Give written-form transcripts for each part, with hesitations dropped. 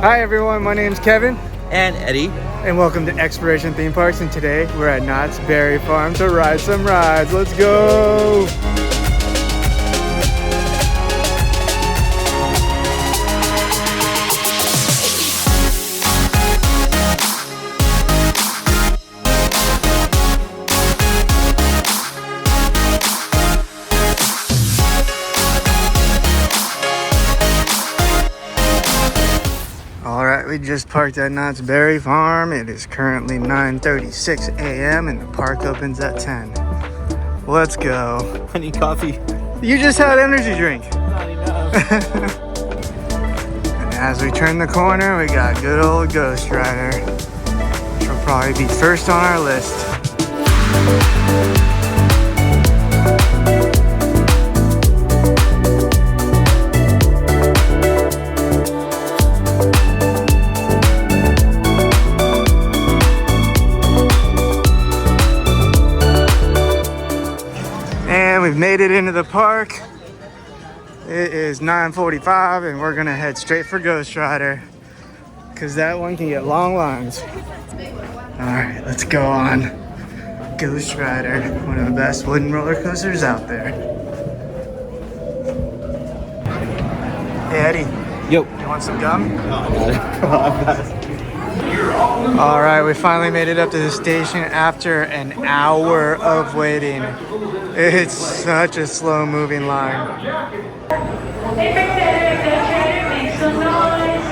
Hi everyone, my name's Kevin. And Eddie. And welcome to Exploration Theme Parks, and today we're at Knott's Berry Farm to ride some rides. Let's go! We just parked at Knott's Berry Farm. It is currently 9:36 a.m. and the park opens at 10. Let's go. I need coffee. You just had energy drink. Not enough. And as we turn the corner, we got good old Ghostrider, which will probably be first on our list. We've made it into the park. It is 9:45 and we're gonna head straight for Ghostrider because that one can get long lines. All right, let's go on Ghostrider, one of the best wooden roller coasters out there. Hey Eddie. Yo. You want some gum? Oh, all right, we finally made it up to the station after an hour of waiting. It's such a slow moving line. Make some noise.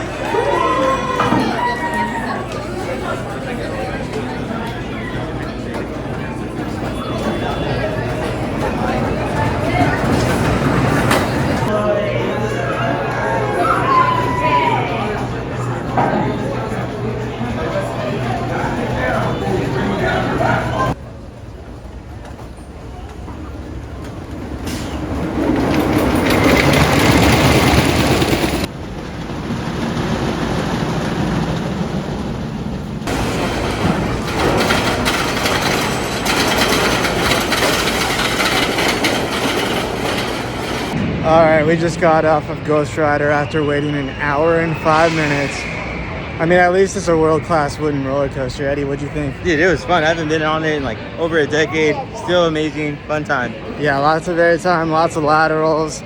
All right, we just got off of Ghostrider after waiting an hour and 5 minutes. I mean, at least it's a world-class wooden roller coaster. Eddie, what'd you think? dude, it was fun. I haven't been on it in like over a decade. Still amazing, fun time. Yeah, lots of airtime, lots of laterals,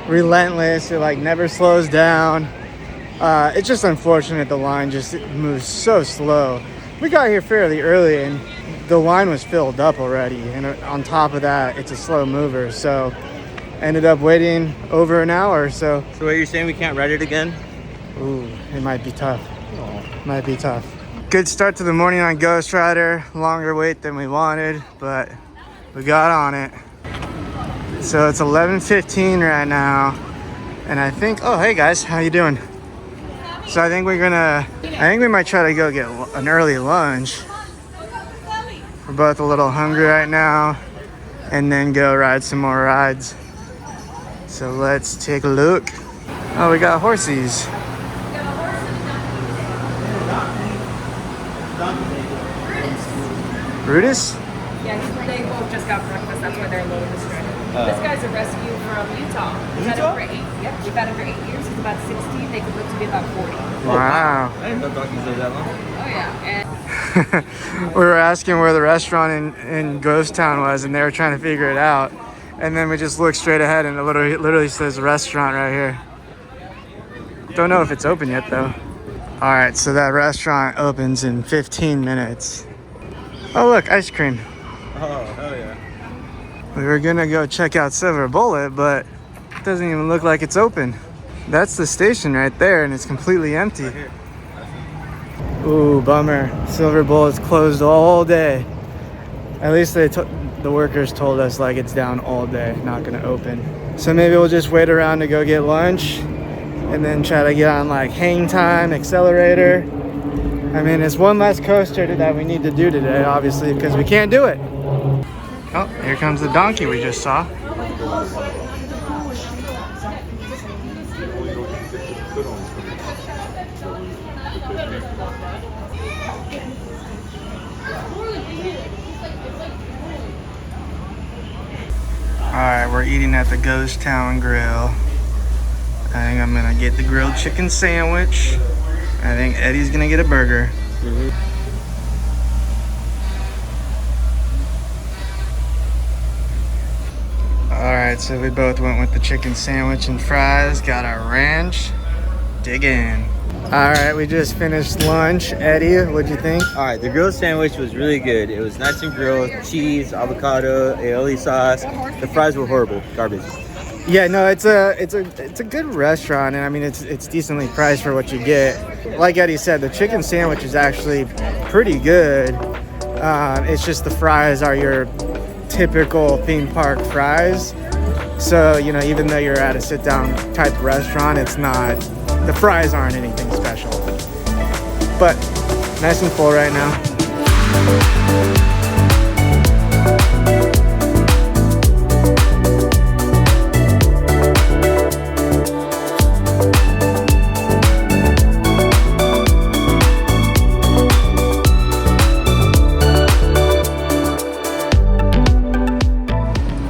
relentless. It like never slows down. It's just unfortunate the line just moves so slow. We got here fairly early and the line was filled up already. And on top of that, it's a slow mover. So ended up waiting over an hour or so. So what, you're saying we can't ride it again? Ooh, it might be tough. Might be tough. Good start to the morning on Ghostrider. Longer wait than we wanted, but we got on it. So it's 11:15 right now. And I think, oh, hey guys, how you doing? So I think we might try to go get an early lunch. We're both a little hungry right now. And then go ride some more rides. So let's take a look. Oh, we got horsies. Brutus? Yeah, they both just got breakfast. That's why they're a little distracted. This guy's a rescue from Utah. We've had him for 8. Yep, we've had him for 8 years. He's about 16. They could live to be about 40. Wow. I didn't know donkeys lived that long. Oh yeah, and we were asking where the restaurant in Ghost Town was, and they were trying to figure it out. And then we just looked straight ahead, and it literally says restaurant right here. Don't know if it's open yet, though. All right, so that restaurant opens in 15 minutes. Oh, look, ice cream. Oh, hell yeah. We were gonna go check out Silver Bullet, but it doesn't even look like it's open. That's the station right there, and it's completely empty. Right here. Ooh, bummer. Silver Bullet's closed all day. At least the workers told us like it's down all day, not gonna open. So maybe we'll just wait around to go get lunch and then try to get on like HangTime, Accelerator. I mean, it's one less coaster that we need to do today, obviously, because we can't do it. Oh, here comes the donkey we just saw. Alright, we're eating at the Ghost Town Grill. I think I'm gonna get the grilled chicken sandwich. I think Eddie's gonna get a burger. Alright, so we both went with the chicken sandwich and fries. Got our ranch. Dig in. Alright, we just finished lunch. Eddie, what'd you think? All right, the grilled sandwich was really good. It was nice and grilled, cheese, avocado, aioli sauce. The fries were horrible, garbage. Yeah, no, it's a good restaurant, and I mean it's decently priced for what you get. Like Eddie said, the chicken sandwich is actually pretty good. It's just the fries are your typical theme park fries. So, you know, even though you're at a sit-down type restaurant, it's not, the fries aren't anything special. But nice and full right now.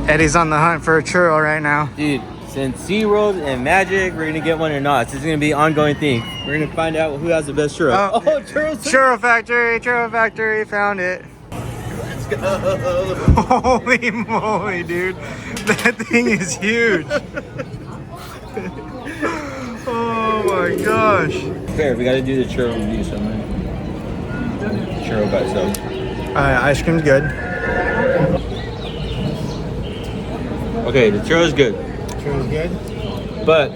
Eddie's on the hunt for a churro right now. Dude, since SeaWorld and Magic, we're gonna get one or not. This is gonna be an ongoing thing. We're gonna find out who has the best churro. Oh, churros! Churro Factory, found it. Let's go! Holy moly, dude. That thing is huge. Oh my gosh. Fair, we gotta do the churro review somewhere. Churro by itself. Ice cream's good. Okay, the churro's good. Churro's good? But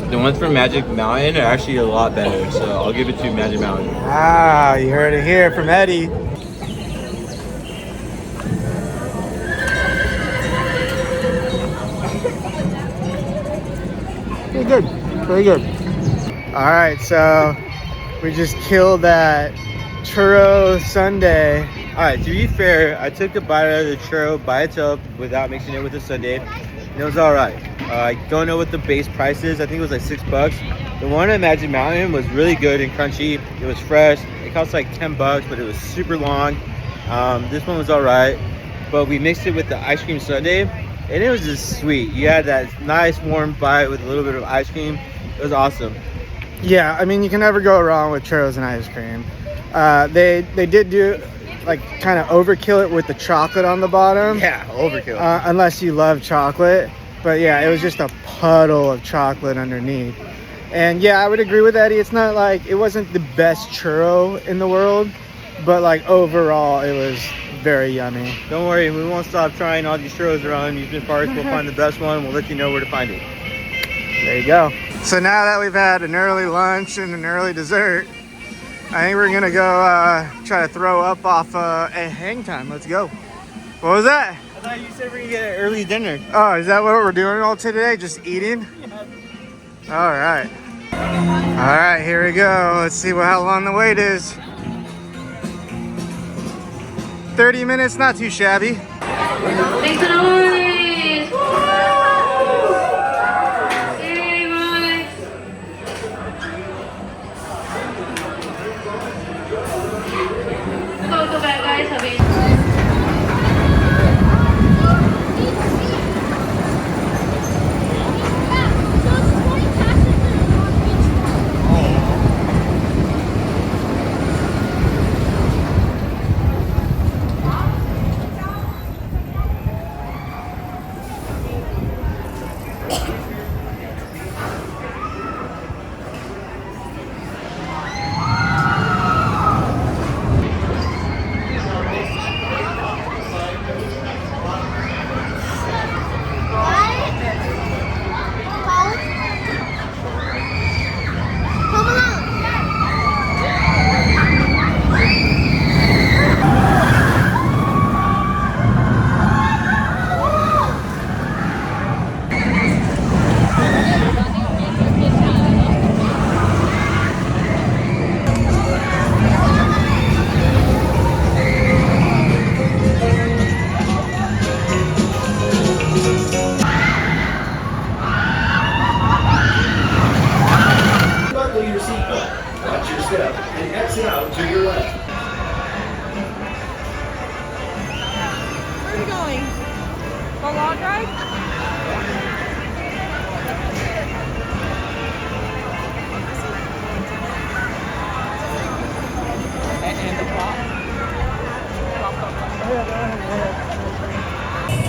the ones from Magic Mountain are actually a lot better, so I'll give it to Magic Mountain. Ah, you heard it here from Eddie. Very good. Very good. All right, so we just killed that churro sundae. All right, to be fair, I took a bite out of the churro by itself without mixing it with the sundae, and it was all right. I don't know what the base price is. I think it was like $6. The one at Magic Mountain was really good and crunchy. It was fresh. It cost like $10, but it was super long. This one was all right, but we mixed it with the ice cream sundae, and it was just sweet. You had that nice warm bite with a little bit of ice cream. It was awesome. Yeah, I mean, you can never go wrong with churros and ice cream. They did do like kind of overkill it with the chocolate on the bottom. Yeah, overkill. Unless you love chocolate. But yeah, it was just a puddle of chocolate underneath. And yeah, I would agree with Eddie. It's not like, it wasn't the best churro in the world, but like overall, it was very yummy. Don't worry, we won't stop trying all these churros around amusement parks. We'll find the best one. We'll let you know where to find it. There you go. So now that we've had an early lunch and an early dessert, I think we're gonna go try to throw up off a HangTime. Let's go. What was that? I thought you said we're gonna get an early dinner. Oh, is that what we're doing all today? Just eating? Yeah. All right. All right, here we go. Let's see how long the wait is. 30 minutes, not too shabby. Make some noise! Woo! Yay, boys! Go back, guys. Hubby.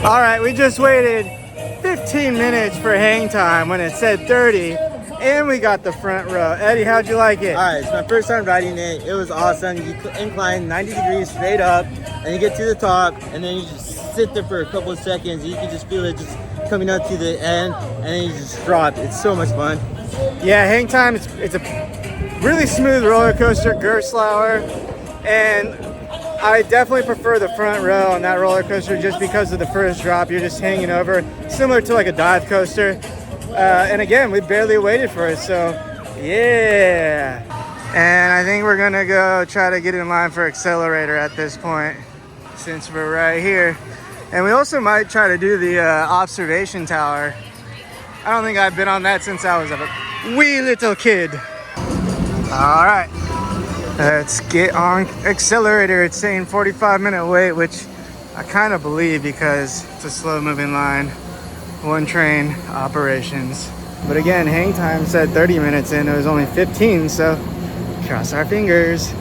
All right, we just waited 15 minutes for hang time when it said 30, and we got the front row. Eddie, how'd you like it? All right, it's my first time riding it. It was awesome. You incline 90 degrees straight up, and you get to the top, and then you just sit there for a couple of seconds. You can just feel it just coming up to the end, and then you just drop. It's so much fun. Yeah, hang time, it's a really smooth roller coaster, Gerstlauer, and I definitely prefer the front row on that roller coaster just because of the first drop. You're just hanging over, similar to like a dive coaster. And again, we barely waited for it, so yeah. And I think we're gonna go try to get in line for Accelerator at this point, since we're right here. And we also might try to do the observation tower. I don't think I've been on that since I was a wee little kid. All right. Let's get on Accelerator. It's saying 45-minute wait, which I kind of believe because it's a slow moving line, one train operations. But again, hang time said 30 minutes in, it was only 15, so cross our fingers.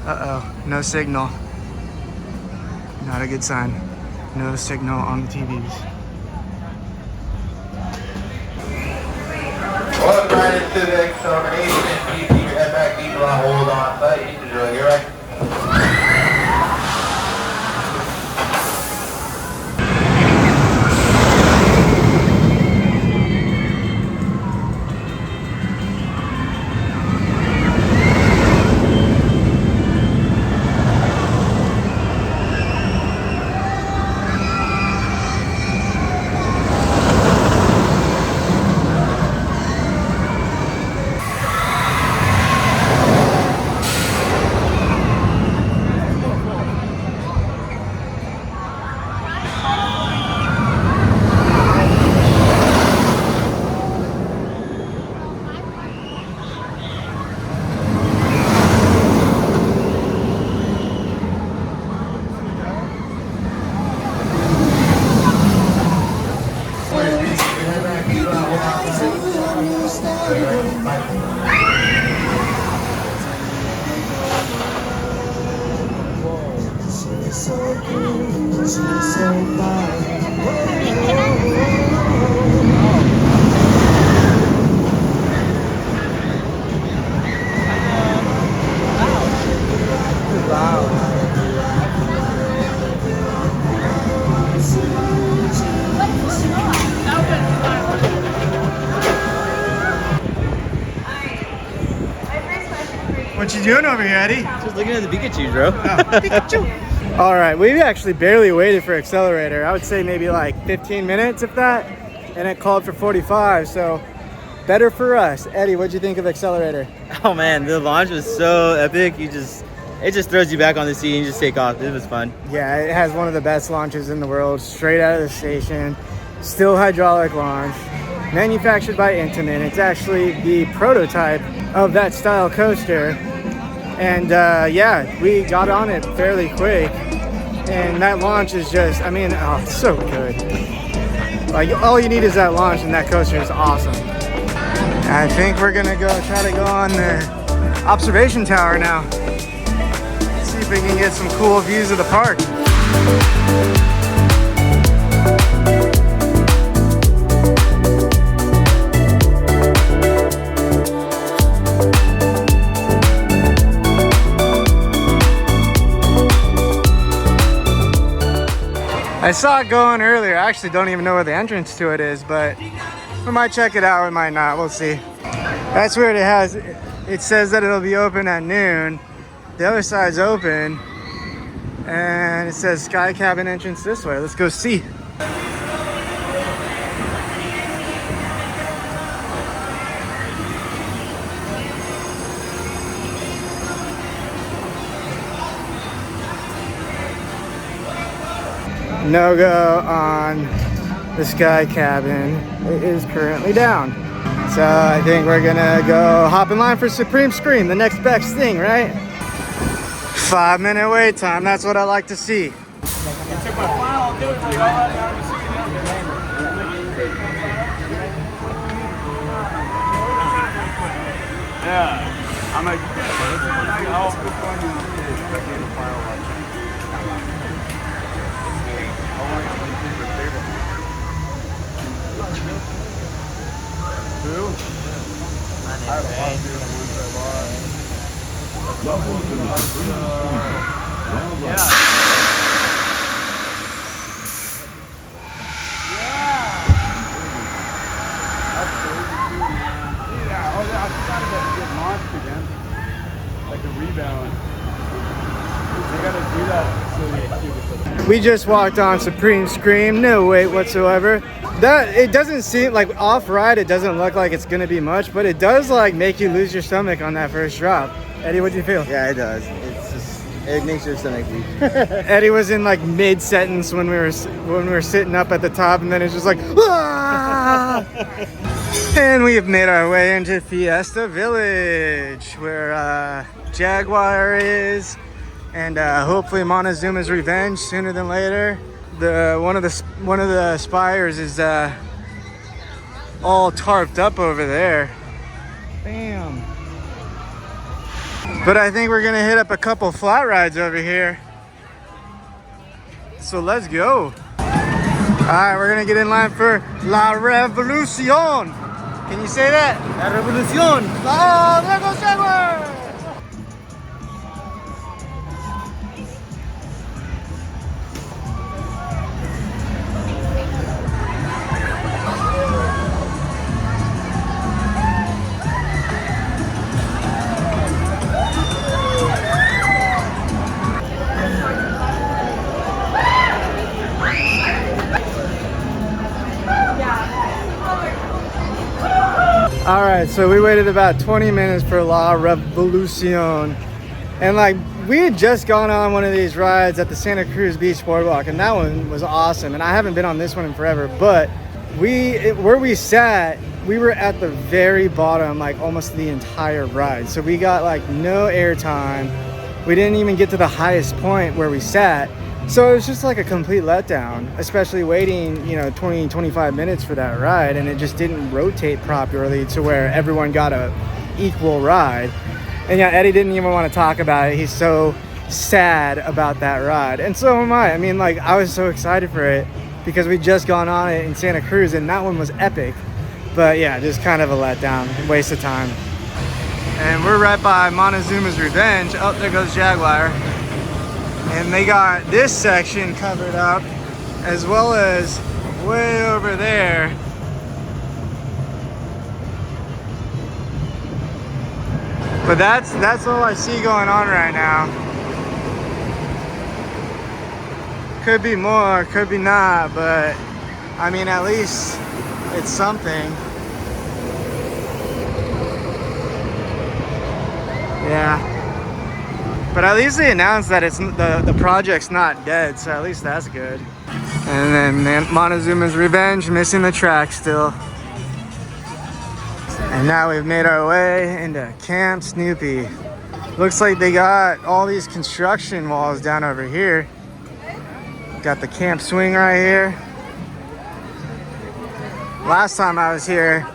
Uh-oh, no signal. Not a good sign. No signal on the TVs. Well, right into the acceleration. You keep your head back, keep on hold on tight. You can do it here, right? What you doing over here, Eddie? Just looking at the Pikachu, bro. Pikachu. All right, we actually barely waited for Accelerator. I would say maybe like 15 minutes, if that, and it called for 45, so better for us. Eddie, what'd you think of Accelerator? Oh man, the launch was so epic. It just throws you back on the seat and you just take off. It was fun. Yeah, it has one of the best launches in the world, straight out of the station. Still hydraulic launch, manufactured by Intamin. It's actually the prototype of that style coaster. And yeah, we got on it fairly quick. And that launch is just, I mean, oh, it's so good. Like, all you need is that launch and that coaster is awesome. I think we're gonna go try to go on the observation tower now. See if we can get some cool views of the park. I saw it going earlier. I actually don't even know where the entrance to it is, but we might check it out, we might not, we'll see. That's weird, it says that it'll be open at noon. The other side's open, and it says Sky Cabin entrance this way. Let's go see. No-go on the Sky Cabin. It is currently down. So I think we're gonna go hop in line for Supreme Scream, the next best thing, right? 5-minute wait time, that's what I like to see. Yeah, I'm like, We just walked on Supreme Scream, no wait whatsoever. That it doesn't seem like off ride, it doesn't look like it's gonna be much, but it does like make you lose your stomach on that first drop. Eddie, what do you feel? Yeah, it does. It's just, it makes your stomach weak. Eddie was in like mid sentence when we were sitting up at the top, and then it's just like, ah! And we have made our way into Fiesta Village, where Jaguar is, and hopefully Montezuma's Revenge sooner than later. One of the spires is all tarped up over there. Bam. But I think we're gonna hit up a couple flat rides over here. So let's go. All right, we're gonna get in line for La Revolucion. Can you say that? La Revolucion. Oh, there goes Jaguar. All right, so we waited about 20 minutes for La Revolucion. And like, we had just gone on one of these rides at the Santa Cruz Beach Boardwalk, and that one was awesome. And I haven't been on this one in forever, but where we sat, we were at the very bottom, like almost the entire ride. So we got like no air time. We didn't even get to the highest point where we sat. So it was just like a complete letdown, especially waiting, 20, 25 minutes for that ride, and it just didn't rotate properly to where everyone got a equal ride. And yeah, Eddie didn't even want to talk about it. He's so sad about that ride. And so am I. I mean, like, I was so excited for it because we'd just gone on it in Santa Cruz, and that one was epic. But yeah, just kind of a letdown, waste of time. And we're right by Montezuma's Revenge. Oh, there goes Jaguar. And they got this section covered up, as well as way over there. But that's all I see going on right now. Could be more, could be not, but I mean, at least it's something. Yeah. But at least they announced that it's the project's not dead, so at least that's good. And then Montezuma's Revenge, missing the track still. And now we've made our way into Camp Snoopy. Looks like they got all these construction walls down over here. Got the camp swing right here. Last time I was here,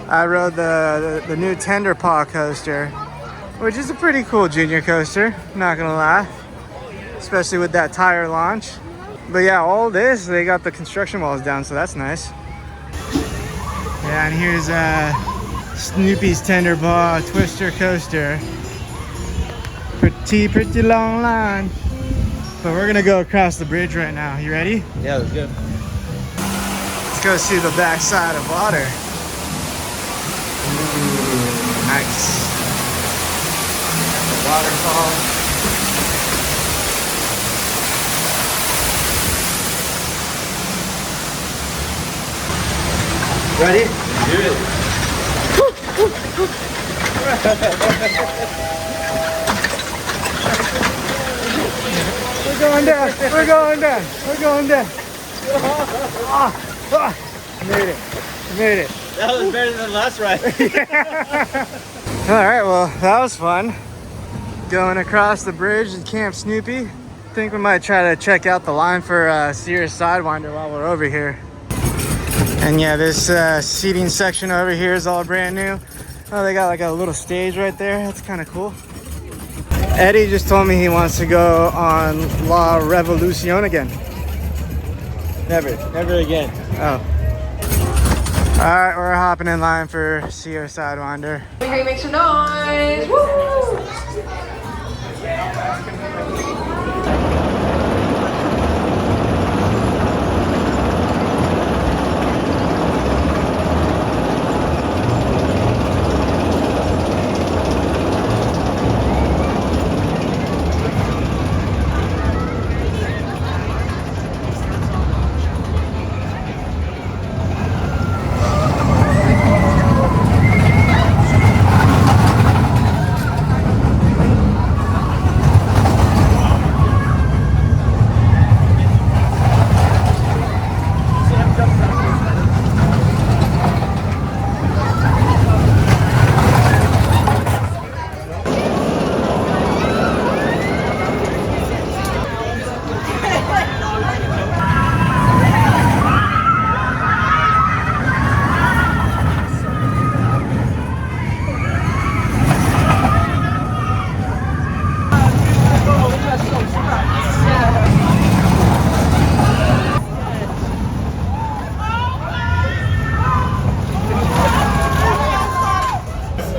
I rode the new Tender Paw coaster, which is a pretty cool junior coaster, not gonna lie, especially with that tire launch. But yeah, all this, they got the construction walls down, so that's nice. Yeah, and here's Snoopy's Tender Paw Twister Coaster. Pretty long line. But we're gonna go across the bridge right now. You ready? Yeah, let's go. Let's go see the backside of water. Ooh, nice. Waterfall. Ready? Do it. We're going down. We're going down. We're going down. Made it. Made it. That was better than the last ride. All right, well, that was fun. Going across the bridge to Camp Snoopy. I think we might try to check out the line for Sears Sidewinder while we're over here. And yeah, this seating section over here is all brand new. Oh, they got like a little stage right there. That's kind of cool. Eddie just told me he wants to go on La Revolucion again. Never again. Oh. All right, we're hopping in line for Sierra Sidewinder. Let me hear you make some noise. Woo!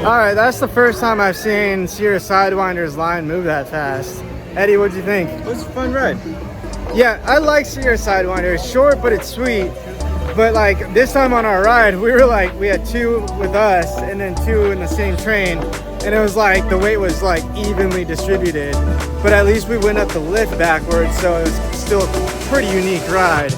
All right, that's the first time I've seen Sierra Sidewinder's line move that fast. Eddie, what'd you think? It was a fun ride. Yeah, I like Sierra Sidewinder. It's short, but it's sweet. But like this time on our ride, we had 2 with us and then 2 in the same train. And it was like the weight was like evenly distributed. But at least we went up the lift backwards, so it was still a pretty unique ride.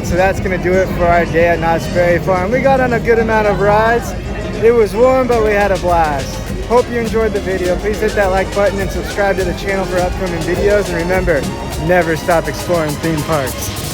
So that's gonna do it for our day at Knott's Berry Farm. We got on a good amount of rides. It was warm, but we had a blast. Hope you enjoyed the video. Please hit that like button and subscribe to the channel for upcoming videos. And remember, never stop exploring theme parks.